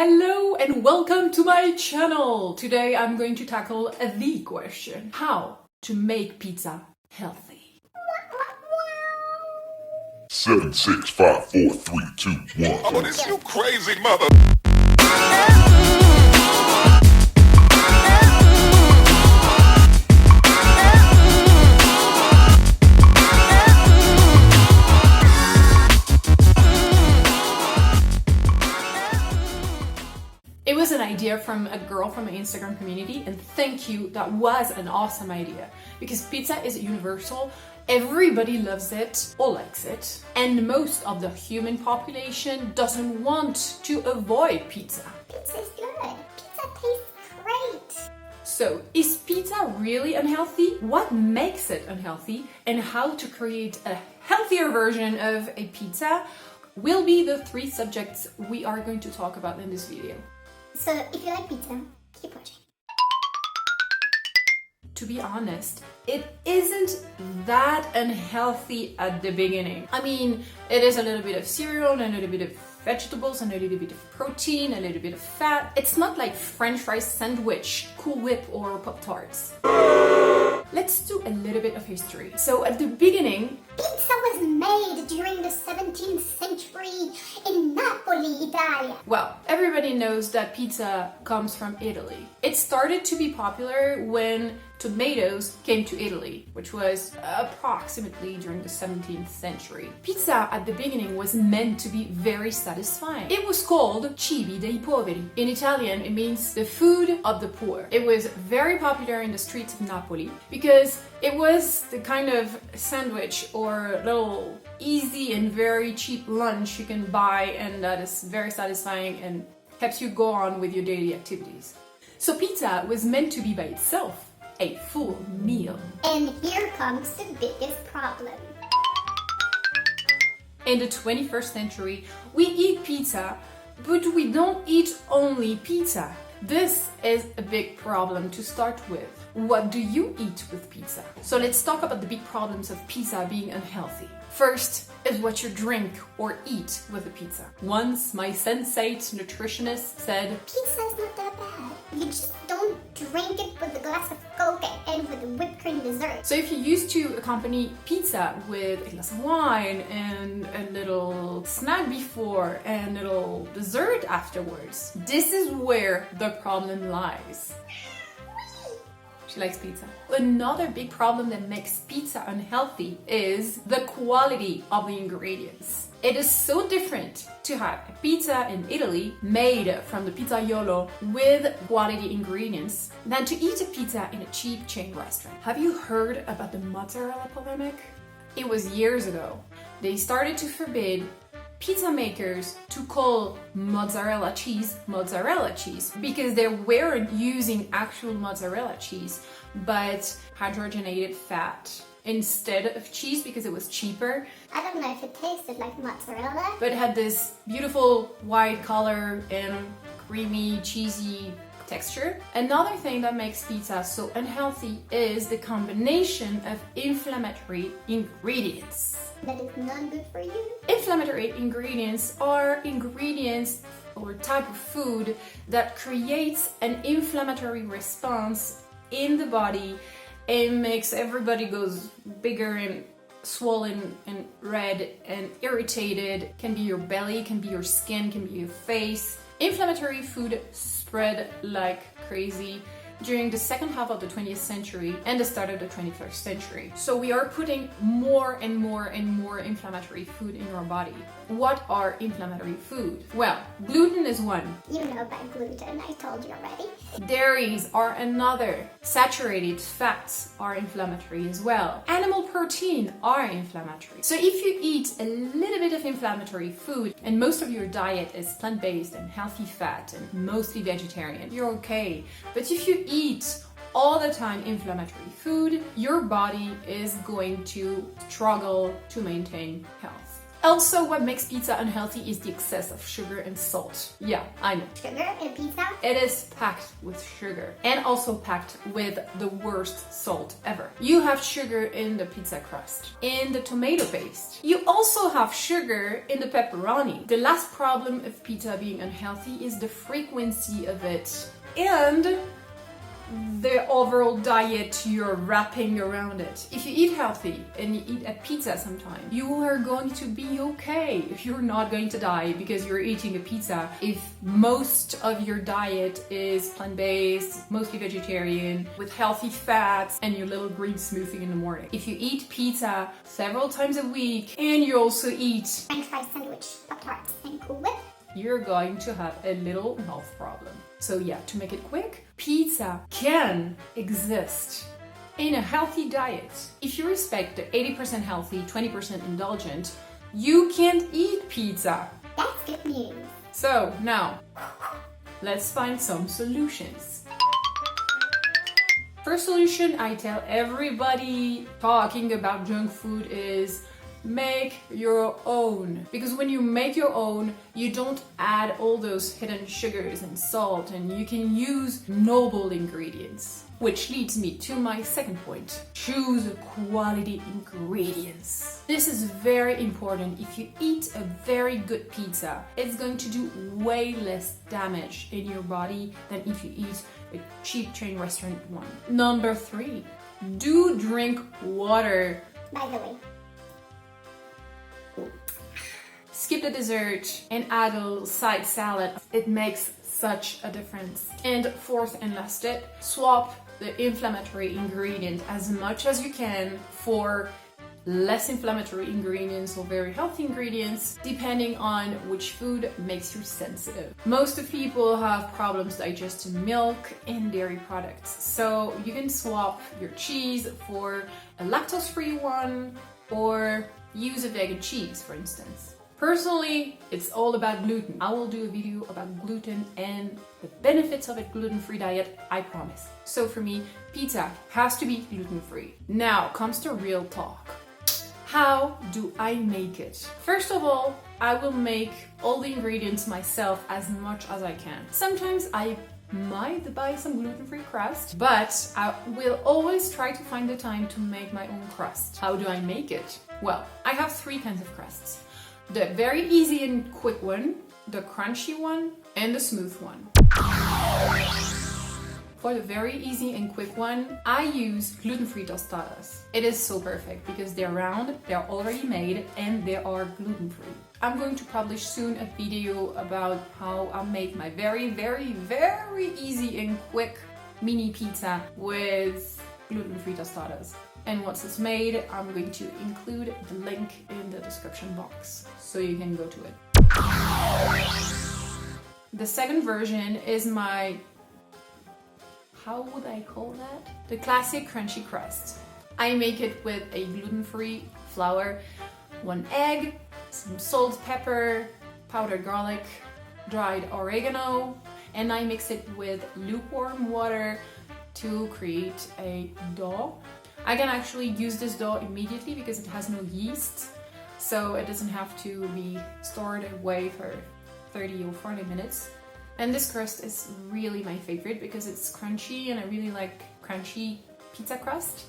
Hello and welcome to my channel! Today I'm going to tackle the question: how to make pizza healthy. 7, 6, 5, 4, 3, 2, 1. Oh, this you crazy mother. It was an idea from a girl from my Instagram community, and thank you, that was an awesome idea. Because pizza is universal, everybody loves it or likes it, and most of the human population doesn't want to avoid pizza. Pizza's good. Pizza tastes great. So, is pizza really unhealthy? What makes it unhealthy? And how to create a healthier version of a pizza will be the three subjects we are going to talk about in this video. So if you like pizza, keep watching. To be honest, it isn't that unhealthy at the beginning. I mean, it is a little bit of cereal and a little bit of vegetables and a little bit of protein, a little bit of fat. It's not like French fries sandwich, Cool Whip or Pop-Tarts. Let's do a little bit of history. So at the beginning, Pizza was made during the 17th century in Napoli, Italy. well, everybody knows that pizza comes from Italy. It started to be popular when tomatoes came to Italy, which was approximately during the 17th century. Pizza at the beginning was meant to be very satisfying. It was called cibi dei poveri. In Italian, it means the food of the poor. It was very popular in the streets of Napoli because it was the kind of sandwich or little easy and very cheap lunch you can buy, and that is very satisfying and helps you go on with your daily activities. So pizza was meant to be by itself a full meal. And here comes the biggest problem. In the 21st century, we eat pizza, but we don't eat only pizza. This is a big problem to start with. What do you eat with pizza? So let's talk about the big problems of pizza being unhealthy. First is what you drink or eat with a pizza. Once my sensate nutritionist said, Pizza's not that bad. You just don't drink it with a glass of Coke and with a whipped cream dessert. so if you used to accompany pizza with a glass of wine and a little snack before and a little dessert afterwards, this is where the problem lies. She likes pizza. Another big problem that makes pizza unhealthy is the quality of the ingredients. It is so different to have a pizza in Italy made from the pizzaiolo with quality ingredients than to eat a pizza in a cheap chain restaurant. Have you heard about the mozzarella polemic? It was years ago. They started to forbid pizza makers to call mozzarella cheese because they weren't using actual mozzarella cheese but hydrogenated fat instead of cheese because it was cheaper, I don't know if it tasted like mozzarella. but had this beautiful white color and creamy cheesy texture. Another thing that makes pizza so unhealthy is the combination of inflammatory ingredients. That is not good for you. Inflammatory ingredients are ingredients or type of food that creates an inflammatory response in the body and makes everybody goes bigger and swollen and red and irritated. Can be your belly, can be your skin, can be your face. Inflammatory food spread like crazy during the second half of the 20th century and the start of the 21st century. So we are putting more and more and more inflammatory food in our body. What are inflammatory food? Well, gluten is one. You know about gluten, I told you already. Dairies are another. Saturated fats are inflammatory as well. Animal protein are inflammatory. So if you eat a little bit of inflammatory food and most of your diet is plant-based and healthy fat and mostly vegetarian, you're okay. But if you eat all the time inflammatory food, your body is going to struggle to maintain health. Also, what makes pizza unhealthy is the excess of sugar and salt. Yeah, I know. Sugar in pizza? It is packed with sugar and also packed with the worst salt ever. You have sugar in the pizza crust, in the tomato paste. You also have sugar in the pepperoni. The last problem of pizza being unhealthy is the frequency of it and the overall diet you're wrapping around it. If you eat healthy and you eat a pizza sometime, you are going to be okay. You're not going to die because you're eating a pizza. If most of your diet is plant-based, mostly vegetarian, with healthy fats and your little green smoothie in the morning. If you eat pizza several times a week and you also eat French fries, sandwich, Pop-Tarts, and Cool Whip, you're going to have a little health problem. So yeah, to make it quick, pizza can exist in a healthy diet. If you respect the 80% healthy, 20% indulgent, you can't eat pizza. That's good news. So now, let's find some solutions. First solution I tell everybody talking about junk food is make your own, because when you make your own, you don't add all those hidden sugars and salt, and you can use noble ingredients. Which leads me to my second point. Choose quality ingredients. This is very important. If you eat a very good pizza, it's going to do way less damage in your body than if you eat a cheap chain restaurant one. Number 3, do drink water. By the way, skip the dessert and add a little side salad. It makes such a difference. And fourth and last tip, swap the inflammatory ingredient as much as you can for less inflammatory ingredients or very healthy ingredients, depending on which food makes you sensitive. Most of people have problems digesting milk and dairy products, so you can swap your cheese for a lactose-free one or use a vegan cheese, for instance. Personally, it's all about gluten. I will do a video about gluten and the benefits of a gluten-free diet, I promise. So for me, pizza has to be gluten-free. Now comes the real talk. How do I make it? First of all, I will make all the ingredients myself as much as I can. Sometimes I might buy some gluten-free crust, but I will always try to find the time to make my own crust. How do I make it? Well, I have 3 kinds of crusts. The very easy and quick one, the crunchy one, and the smooth one. For the very easy and quick one, I use gluten-free tostadas. It is so perfect because they're round, they're already made, and they are gluten-free. I'm going to publish soon a video about how I make my very, very, very easy and quick mini pizza with gluten-free tostadas. And once it's made, I'm going to include the link in the description box so you can go to it. The second version is my, how would I call that? The classic crunchy crust. I make it with a gluten-free flour, 1 egg, some salt, pepper, powdered garlic, dried oregano, and I mix it with lukewarm water to create a dough. I can actually use this dough immediately because it has no yeast, so it doesn't have to be stored away for 30 or 40 minutes. And this crust is really my favorite because it's crunchy and I really like crunchy pizza crust.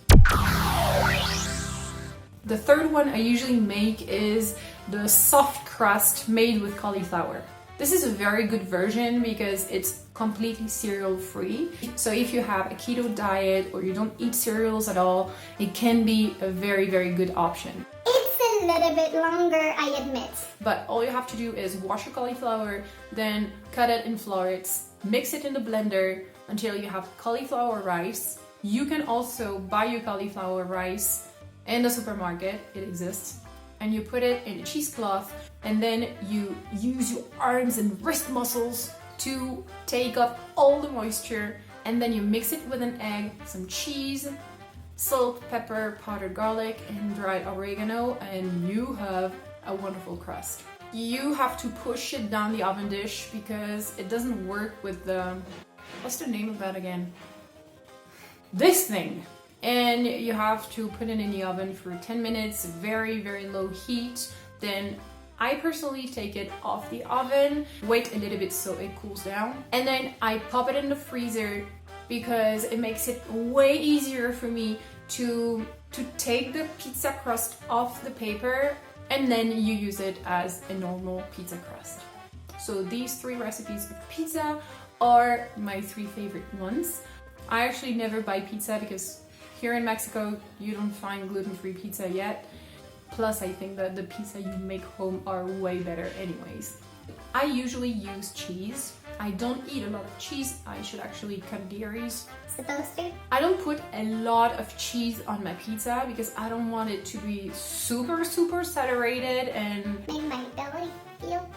The third one I usually make is the soft crust made with cauliflower. This is a very good version because it's completely cereal free. So if you have a keto diet or you don't eat cereals at all, it can be a very, very good option. it's a little bit longer, I admit. But all you have to do is wash your cauliflower, then cut it in florets, mix it in the blender until you have cauliflower rice. You can also buy your cauliflower rice in the supermarket, it exists. And you put it in a cheesecloth, and then you use your arms and wrist muscles to take up all the moisture, and then you mix it with an egg, some cheese, salt, pepper, powdered garlic, and dried oregano, and you have a wonderful crust. You have to push it down the oven dish because it doesn't work with the, what's the name of that again? This thing. And you have to put it in the oven for 10 minutes, very, very low heat, then I personally take it off the oven, wait a little bit so it cools down, and then I pop it in the freezer because it makes it way easier for me to take the pizza crust off the paper, and then you use it as a normal pizza crust. So these 3 recipes of pizza are my 3 favorite ones. I actually never buy pizza because here in Mexico you don't find gluten-free pizza yet. Plus, I think that the pizza you make home are way better anyways. I usually use cheese. I don't eat a lot of cheese. I should actually cut dairies. Supposed to? I don't put a lot of cheese on my pizza because I don't want it to be super saturated and Make my belly feel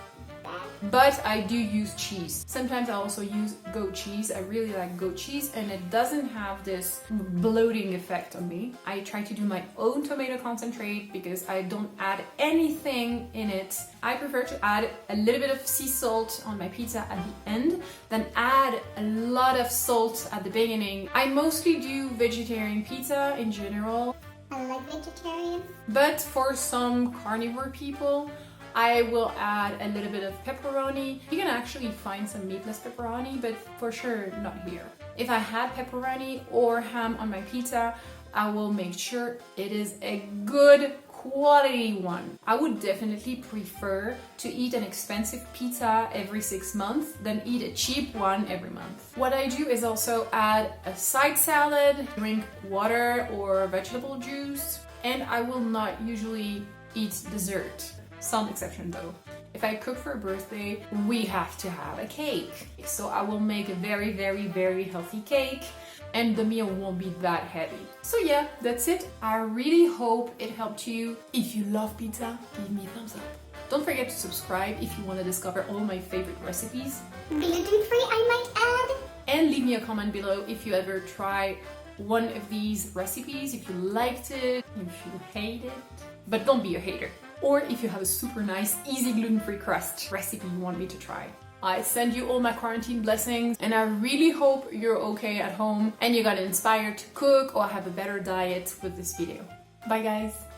bad. but I do use cheese. Sometimes I also use goat cheese. I really like goat cheese and it doesn't have this bloating effect on me. I try to do my own tomato concentrate because I don't add anything in it. I prefer to add a little bit of sea salt on my pizza at the end, then add a lot of salt at the beginning. I mostly do vegetarian pizza in general, I like vegetarian. but for some carnivore people, I will add a little bit of pepperoni. You can actually find some meatless pepperoni, but for sure not here. If I had pepperoni or ham on my pizza, I will make sure it is a good quality one. I would definitely prefer to eat an expensive pizza every 6 months than eat a cheap one every month. What I do is also add a side salad, drink water or vegetable juice, and I will not usually eat dessert. Some exception though. If I cook for a birthday, we have to have a cake. So I will make a very healthy cake and the meal won't be that heavy. So yeah, that's it. I really hope it helped you. If you love pizza, give me a thumbs up. Don't forget to subscribe if you want to discover all my favorite recipes. Gluten-free, I might add. And leave me a comment below if you ever try one of these recipes, if you liked it, if you hate it. But don't be a hater. Or if you have a super nice, easy gluten-free crust recipe you want me to try. I send you all my quarantine blessings and I really hope you're okay at home and you got inspired to cook or have a better diet with this video. Bye guys!